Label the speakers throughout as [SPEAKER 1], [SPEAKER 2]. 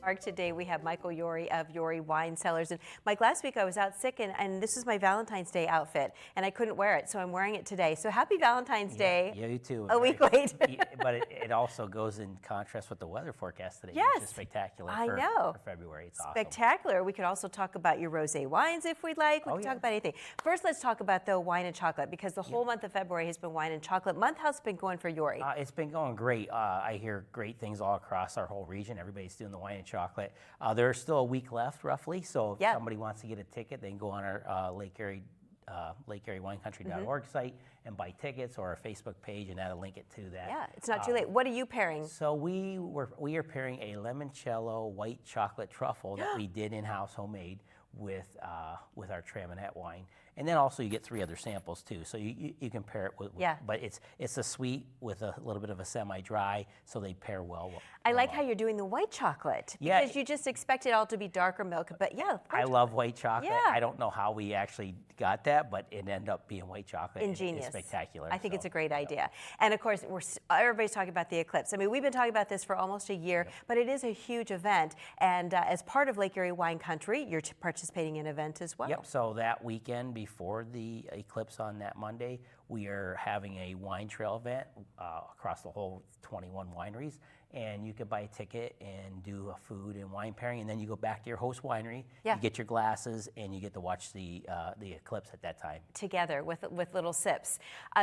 [SPEAKER 1] Mark, today we have Michael Yori of Yori Wine Cellars. And Mike, last week I was out sick and this is my Valentine's Day outfit and I couldn't wear it, so I'm wearing it today. So happy Valentine's Day.
[SPEAKER 2] Yeah, you too.
[SPEAKER 1] A week late.
[SPEAKER 2] But it also goes in contrast with the weather forecast today,
[SPEAKER 1] Yes,
[SPEAKER 2] which is spectacular
[SPEAKER 1] for
[SPEAKER 2] February. It's
[SPEAKER 1] spectacular.
[SPEAKER 2] Awesome.
[SPEAKER 1] We could also talk about your rosé wines if we'd like. We can talk about anything. First, let's talk about the wine and chocolate, because the whole month of February has been wine and chocolate month. How's it been going for Yori?
[SPEAKER 2] It's been going great. I hear great things all across our whole region. Everybody's doing the wine and chocolate. There's still a week left, roughly. So if somebody wants to get a ticket, they can go on our Lake Erie LakeErieWineCountry.org site and buy tickets, or our Facebook page, and that'll link it to that.
[SPEAKER 1] Yeah, it's not too late. What are you pairing?
[SPEAKER 2] So we are pairing a limoncello white chocolate truffle that we did in-house, homemade, with our Traminette wine. And then also you get 3 other samples too. So you can pair it with, but it's a sweet with a little bit of a semi-dry, so they pair well.
[SPEAKER 1] I like how you're doing the white chocolate, because you just expect it all to be darker milk, but
[SPEAKER 2] I love white chocolate. I don't know how we actually got that, but it ended up being white chocolate.
[SPEAKER 1] Ingenious.
[SPEAKER 2] It's spectacular.
[SPEAKER 1] I think it's a great idea. And of course, everybody's talking about the eclipse. I mean, we've been talking about this for almost a year, but it is a huge event. And as part of Lake Erie Wine Country, you're participating in an event as well.
[SPEAKER 2] Yep, so that weekend before the eclipse on that Monday, we are having a wine trail event across the whole 21 wineries. And you could buy a ticket and do a food and wine pairing, and then you go back to your host winery, you get your glasses, and you get to watch the eclipse at that time. Together
[SPEAKER 1] with little sips,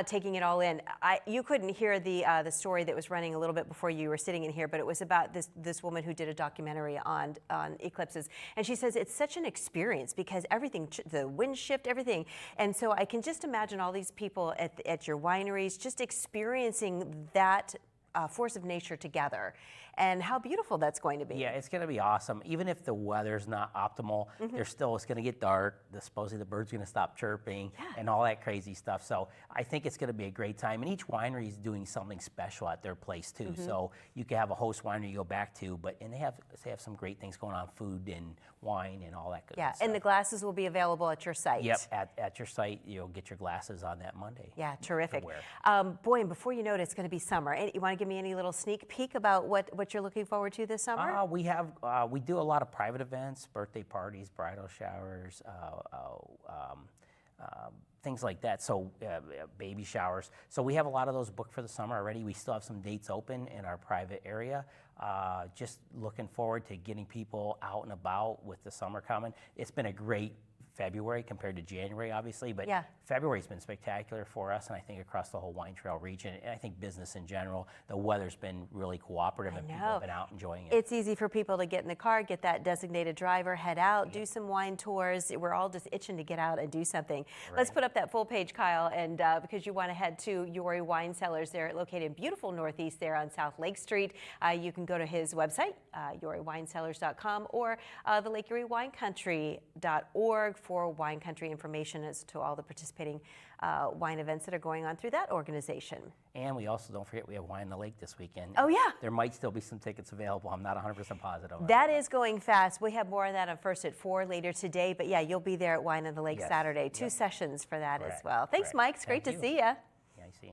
[SPEAKER 1] taking it all in. You couldn't hear the story that was running a little bit before you were sitting in here, but it was about this woman who did a documentary on eclipses, and she says it's such an experience because everything, the wind shift, everything, and so I can just imagine all these people at your wineries just experiencing that force of nature together, and how beautiful that's going to be.
[SPEAKER 2] Yeah, it's going to be awesome. Even if the weather's not optimal, it's going to get dark. Supposedly the birds are going to stop chirping and all that crazy stuff. So I think it's going to be a great time. And each winery is doing something special at their place too. So you can have a host winery you go back to, and they have some great things going on, food and wine and all that good stuff.
[SPEAKER 1] And the glasses will be available at your site.
[SPEAKER 2] Yep, at your site, you'll get your glasses on that Monday.
[SPEAKER 1] Yeah, terrific. Boy, and before you know it, it's going to be summer. And you want to give me any little sneak peek about what you're looking forward to this summer?
[SPEAKER 2] We do a lot of private events, birthday parties, bridal showers, things like that. So baby showers. So we have a lot of those booked for the summer already. We still have some dates open in our private area. Just looking forward to getting people out and about with the summer coming. It's been a great February compared to January, obviously, but February's been spectacular for us, and I think across the whole wine trail region, and I think business in general. The weather's been really cooperative, and people have been out enjoying it.
[SPEAKER 1] It's easy for people to get in the car, get that designated driver, head out, do some wine tours. We're all just itching to get out and do something. Let's put up that full page, Kyle, and because you want to head to Yori Wine Cellars. They're located in beautiful Northeast there on South Lake Street. You can go to his website, YoriWineCellars.com, or the LakeErieWineCountry.org for wine country information as to all the participating wine events that are going on through that organization.
[SPEAKER 2] And we also, don't forget, we have Wine in the Lake this weekend.
[SPEAKER 1] Oh, yeah.
[SPEAKER 2] There might still be some tickets available. I'm not 100% positive.
[SPEAKER 1] That is going fast. We have more of that on First at 4 later today. But yeah, you'll be there at Wine in the Lake Saturday. 2 sessions for that as well. Thanks, Mike. It's great to see you.